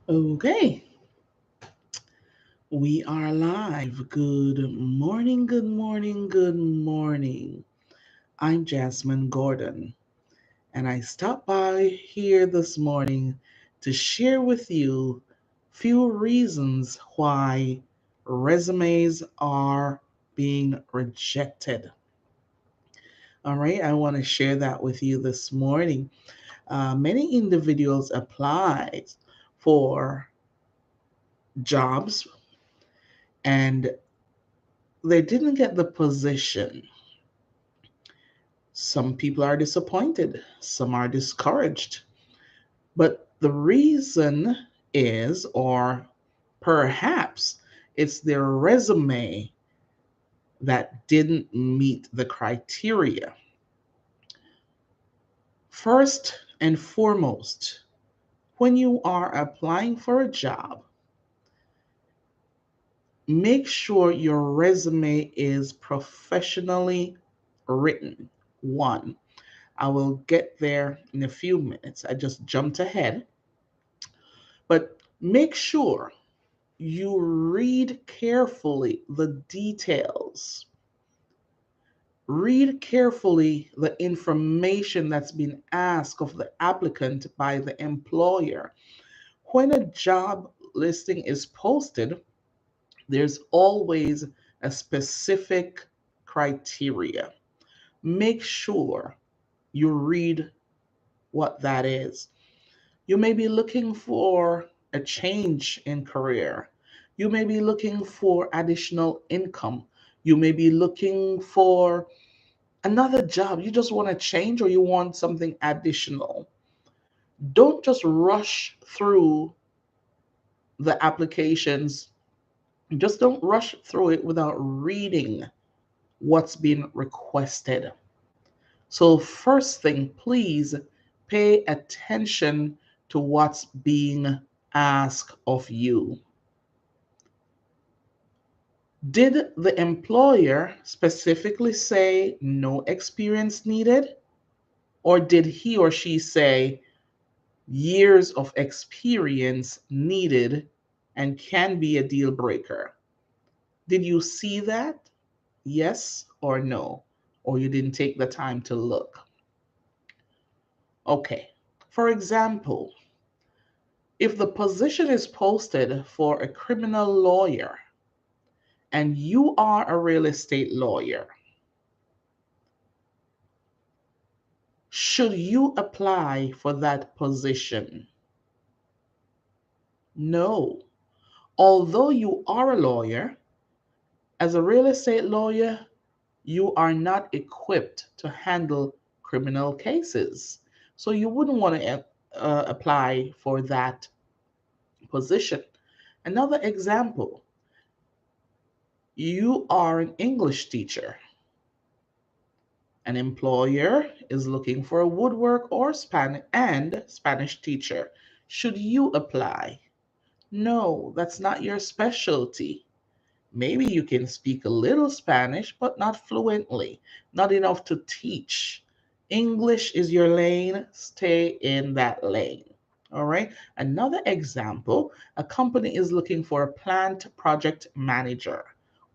Okay, we are live. Good morning, good morning, good morning. I'm Jasmine Gordon, and I stopped by here this morning to share with you few reasons why resumes are being rejected. All right, I want to share that with you this morning. Many individuals applied for jobs and they didn't get the position. Some people are disappointed, some are discouraged. But the reason is, or perhaps it's their resume that didn't meet the criteria. First and foremost, when you are applying for a job, make sure your resume is professionally written. One, I will get there in a few minutes. I just jumped ahead. But make sure you read carefully the details. Read carefully the information that's been asked of the applicant by the employer. When a job listing is posted, there's always a specific criteria. Make sure you read what that is. You may be looking for a change in career. You may be looking for additional income. You may be looking for another job. You just want to change or you want something additional. Don't just rush through the applications. Just don't rush through it without reading what's been requested. So, first thing, please pay attention to what's being asked of you. Did the employer specifically say no experience needed? Or did he or she say years of experience needed and can be a deal breaker? Did you see that? Yes or no? Or you didn't take the time to look? Okay. For example, if the position is posted for a criminal lawyer and you are a real estate lawyer, should you apply for that position? No. Although you are a lawyer, as a real estate lawyer, you are not equipped to handle criminal cases. So you wouldn't want to apply for that position. Another example, you are an English teacher. An employer is looking for a woodwork or Spanish teacher. Should you apply? No, that's not your specialty. Maybe you can speak a little Spanish, but not fluently, not enough to teach. English is your lane, stay in that lane. All right. Another example, a company is looking for a plant project manager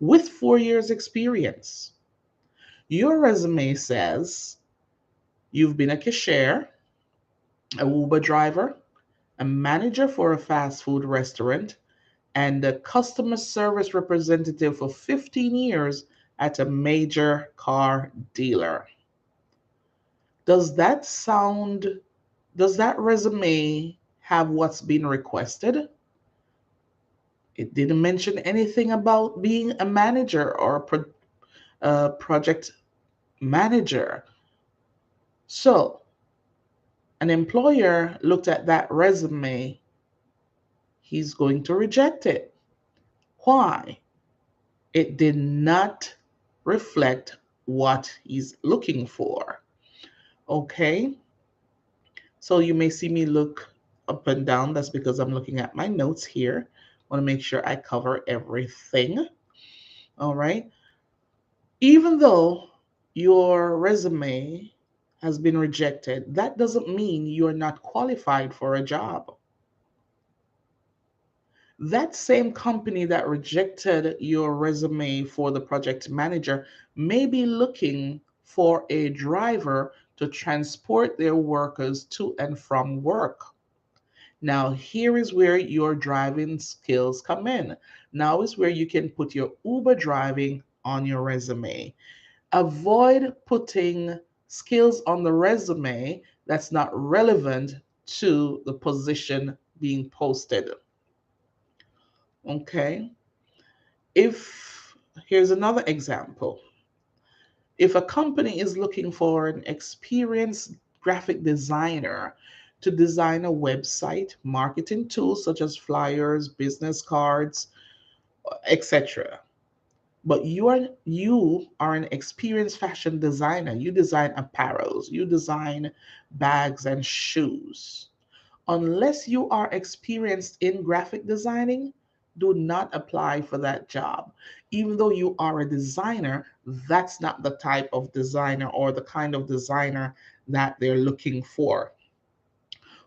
with 4 years experience. Your resume says you've been a cashier, a Uber driver, a manager for a fast food restaurant, and a customer service representative for 15 years at a major car dealer. Does that sound, does that resume have what's been requested? It didn't mention anything about being a manager or a project manager. So, an employer looked at that resume, he's going to reject it. Why? It did not reflect what he's looking for. Okay, so you may see me look up and down. That's because I'm looking at my notes here. I want to make sure I cover everything. All right, even though your resume has been rejected, that doesn't mean you're not qualified for a job. That same company that rejected your resume for the project manager may be looking for a driver to transport their workers to and from work. Now, here is where your driving skills come in. Now is where you can put your Uber driving on your resume. Avoid putting skills on the resume that's not relevant to the position being posted. Okay. If Here's another example. If a company is looking for an experienced graphic designer to design a website, marketing tools such as flyers, business cards, etc. But you are an experienced fashion designer. You design apparels, you design bags and shoes. Unless you are experienced in graphic designing, do not apply for that job. Even though you are a designer, that's not the type of designer or the kind of designer that they're looking for.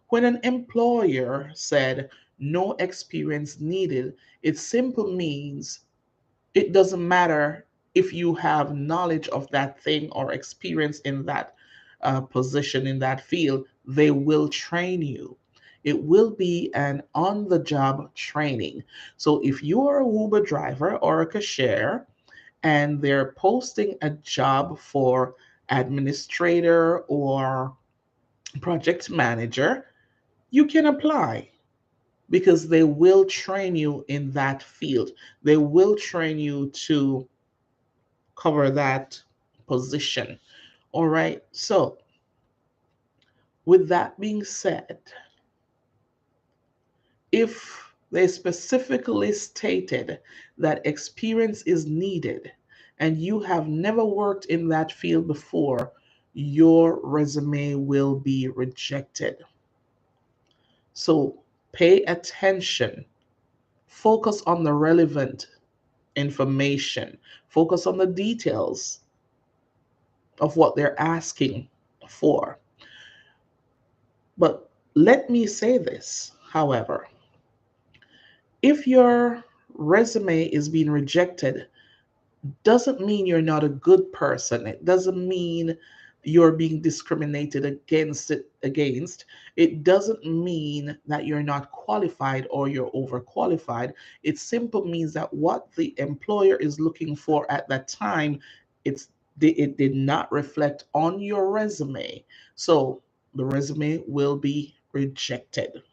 When an employer said no experience needed, it simply means it doesn't matter if you have knowledge of that thing or experience in that position in that field, they will train you. It will be an on the job training. So if you are a Uber driver or a cashier and they're posting a job for administrator or project manager, you can apply because they will train you in that field. They will train you to cover that position. All right. So, with that being said, if they specifically stated that experience is needed and you have never worked in that field before, your resume will be rejected. So, pay attention, focus on the relevant information, focus on the details of what they're asking for. But let me say this, however, if your resume is being rejected, doesn't mean you're not a good person. It doesn't mean you're being discriminated against. It doesn't mean that you're not qualified or you're overqualified. It simply means that what the employer is looking for at that time, it did not reflect on your resume. So the resume will be rejected.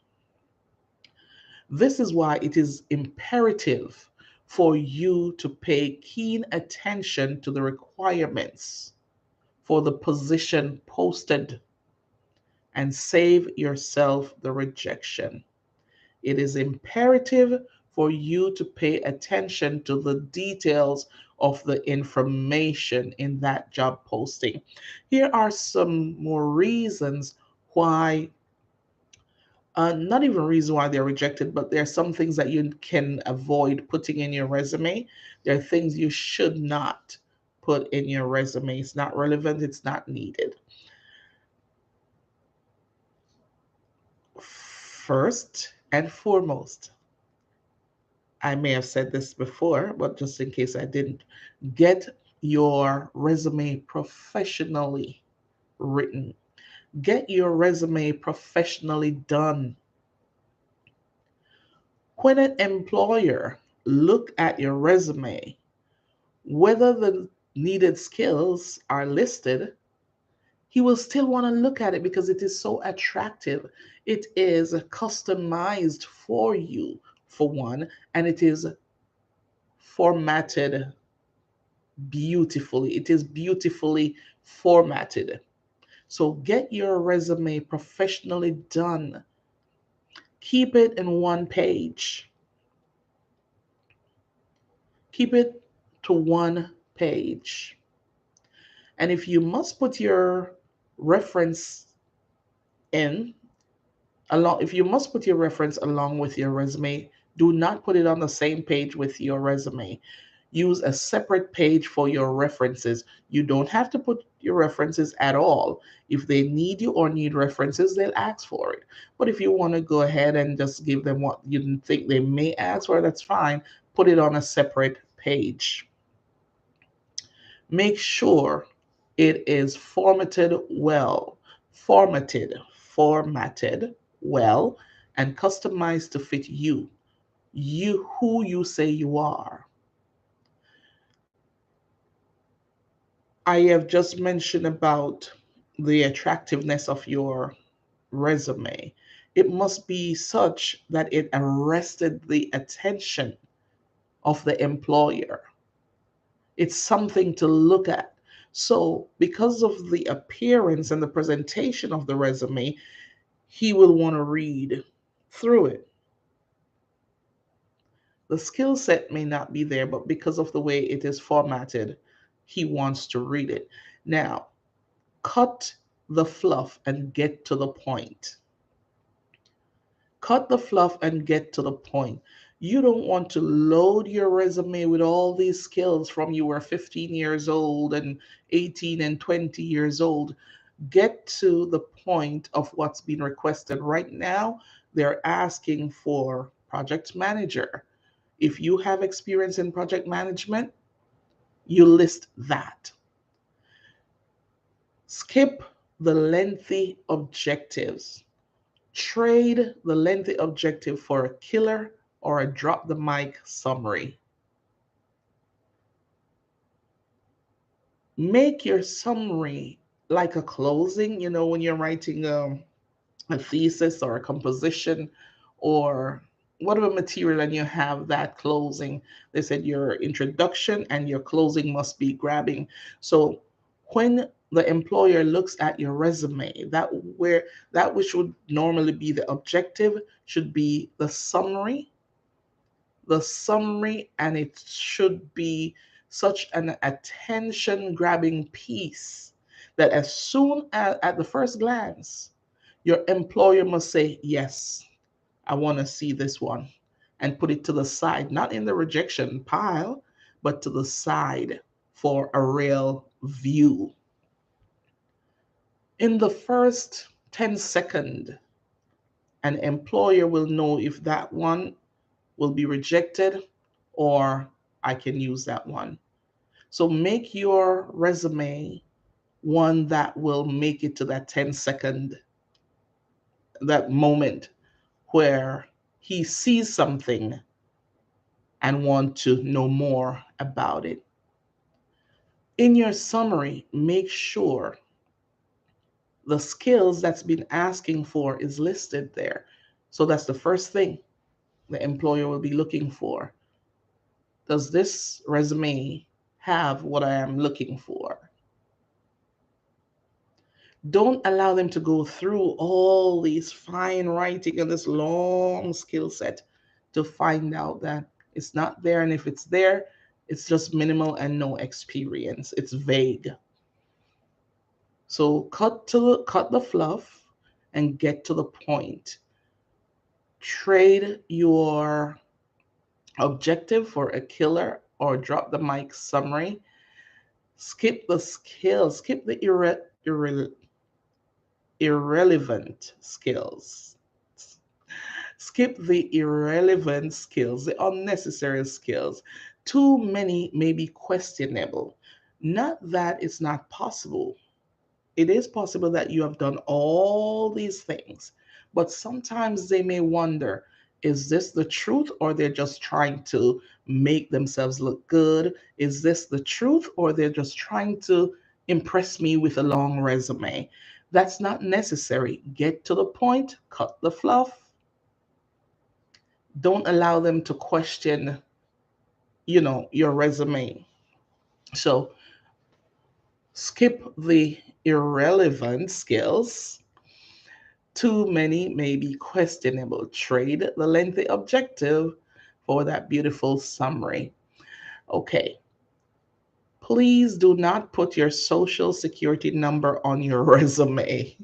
This is why it is imperative for you to pay keen attention to the requirements for the position posted and save yourself the rejection. It is imperative for you to pay attention to the details of the information in that job posting. Here are some more reasons why, not even reason why they're rejected, but there are some things that you can avoid putting in your resume. There are things you should not put in your resume. It's not relevant, it's not needed. First and foremost, I may have said this before, but just in case I didn't, get your resume professionally written. Get your resume professionally done. When an employer look at your resume, whether the needed skills are listed, he will still want to look at it because it is so attractive. It is customized for you, for one, and it is formatted beautifully. It is beautifully formatted. So get your resume professionally done. Keep it in one page. Keep it to one page. And if you must put your reference in if you must put your reference along with your resume, do not put it on the same page with your resume. Use a separate page for your references. You don't have to put your references at all. If they need you or need references, they'll ask for it. But if you want to go ahead and just give them what you think they may ask for, that's fine. Put it on a separate page. Make sure it is formatted well, and customized to fit you who you say you are. I have just mentioned about the attractiveness of your resume. It must be such that it arrested the attention of the employer. It's something to look at. So, because of the appearance and the presentation of the resume, he will want to read through it. The skill set may not be there, but because of the way it is formatted, he wants to read it. Now, cut the fluff and get to the point. Cut the fluff and get to the point. You don't want to load your resume with all these skills from you were 15 years old and 18 and 20 years old. Get to the point of what's being requested right now. They're asking for project manager. If you have experience in project management, you list that. Skip the lengthy objectives. Trade the lengthy objective for a killer or a drop the mic summary. Make your summary like a closing, when you're writing a thesis or a composition or whatever material, and you have that closing. They said your introduction and your closing must be grabbing. So when the employer looks at your resume, that which would normally be the objective should be the summary, and it should be such an attention grabbing piece that as soon as at the first glance your employer must say, yes, I want to see this one, and put it to the side, not in the rejection pile, but to the side for a real view. In the first 10 seconds, an employer will know if that one will be rejected or I can use that one. So make your resume one that will make it to that 10-second, that moment where he sees something and want to know more about it. In your summary, make sure the skills that's been asking for is listed there. So that's the first thing the employer will be looking for. Does this resume have what I am looking for? Don't allow them to go through all these fine writing and this long skill set to find out that it's not there. And if it's there, it's just minimal and no experience. It's vague. So cut the fluff and get to the point. Trade your objective for a killer or drop the mic summary. Skip the skills, skip the irrelevant skills. Skip the irrelevant skills, the unnecessary skills. Too many may be questionable. Not that it's not possible. It is possible that you have done all these things, but sometimes they may wonder, is this the truth, or they're just trying to make themselves look good? Is this the truth, or they're just trying to impress me with a long resume? That's not necessary. Get to the point, cut the fluff. Don't allow them to question, your resume. So skip the irrelevant skills. Too many may be questionable. Trade the lengthy objective for that beautiful summary. Okay. Please do not put your social security number on your resume.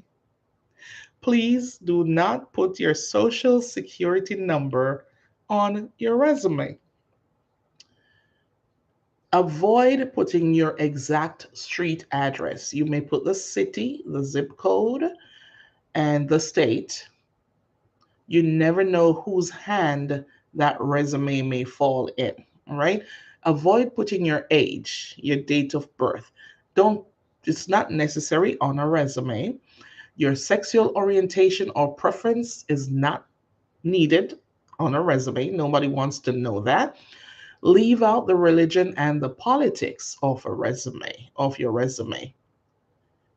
Please do not put your social security number on your resume. Avoid putting your exact street address. You may put the city, the zip code, and the state. You never know whose hand that resume may fall in. All right. Avoid putting your age, your date of birth. Don't, it's not necessary on a resume. Your sexual orientation or preference is not needed on a resume. Nobody wants to know that. Leave out the religion and the politics of a resume, of your resume.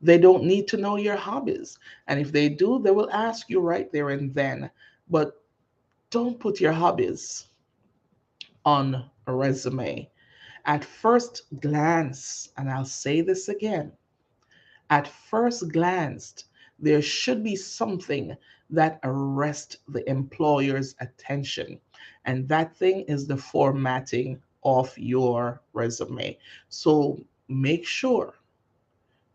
They don't need to know your hobbies. And if they do, they will ask you right there and then. But don't put your hobbies on a resume. At first glance, and I'll say this again, at first glance, there should be something that arrests the employer's attention. And that thing is the formatting of your resume. So make sure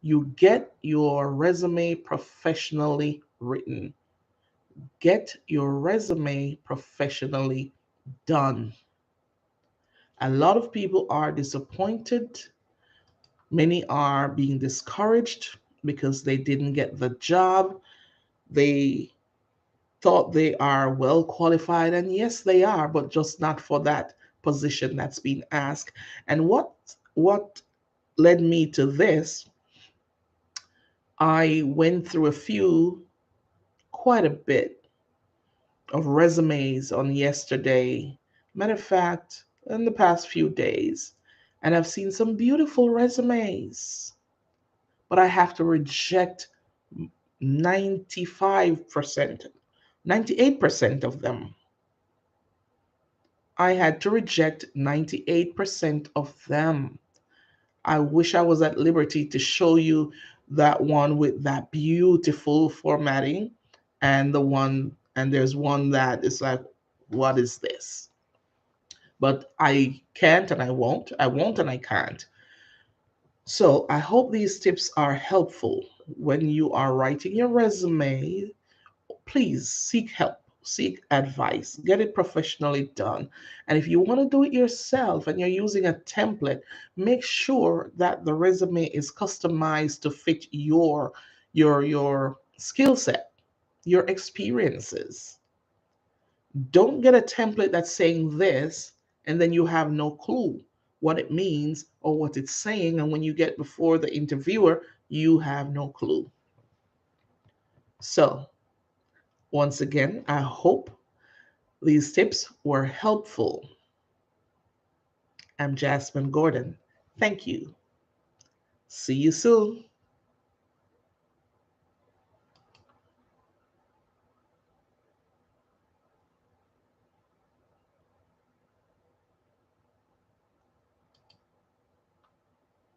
you get your resume professionally written. Get your resume professionally done. A lot of people are disappointed. Many are being discouraged because they didn't get the job. They thought they are well qualified, and yes, they are, but just not for that position that's being asked. And what led me to this, I went through a few, quite a bit of resumes on yesterday. Matter of fact, in the past few days, and I've seen some beautiful resumes, but I have to reject 95%, 98% of them. I had to reject 98% of them. I wish I was at liberty to show you that one with that beautiful formatting, and there's one that is like, what is this? But I can't and I won't. I won't and I can't. So I hope these tips are helpful when you are writing your resume. Please seek help, seek advice, get it professionally done. And if you want to do it yourself and you're using a template, make sure that the resume is customized to fit your skill set, your experiences. Don't get a template that's saying this and then you have no clue what it means or what it's saying, and when you get before the interviewer, you have no clue. So, once again, I hope these tips were helpful. I'm Jasmine Gordon. Thank you. See you soon.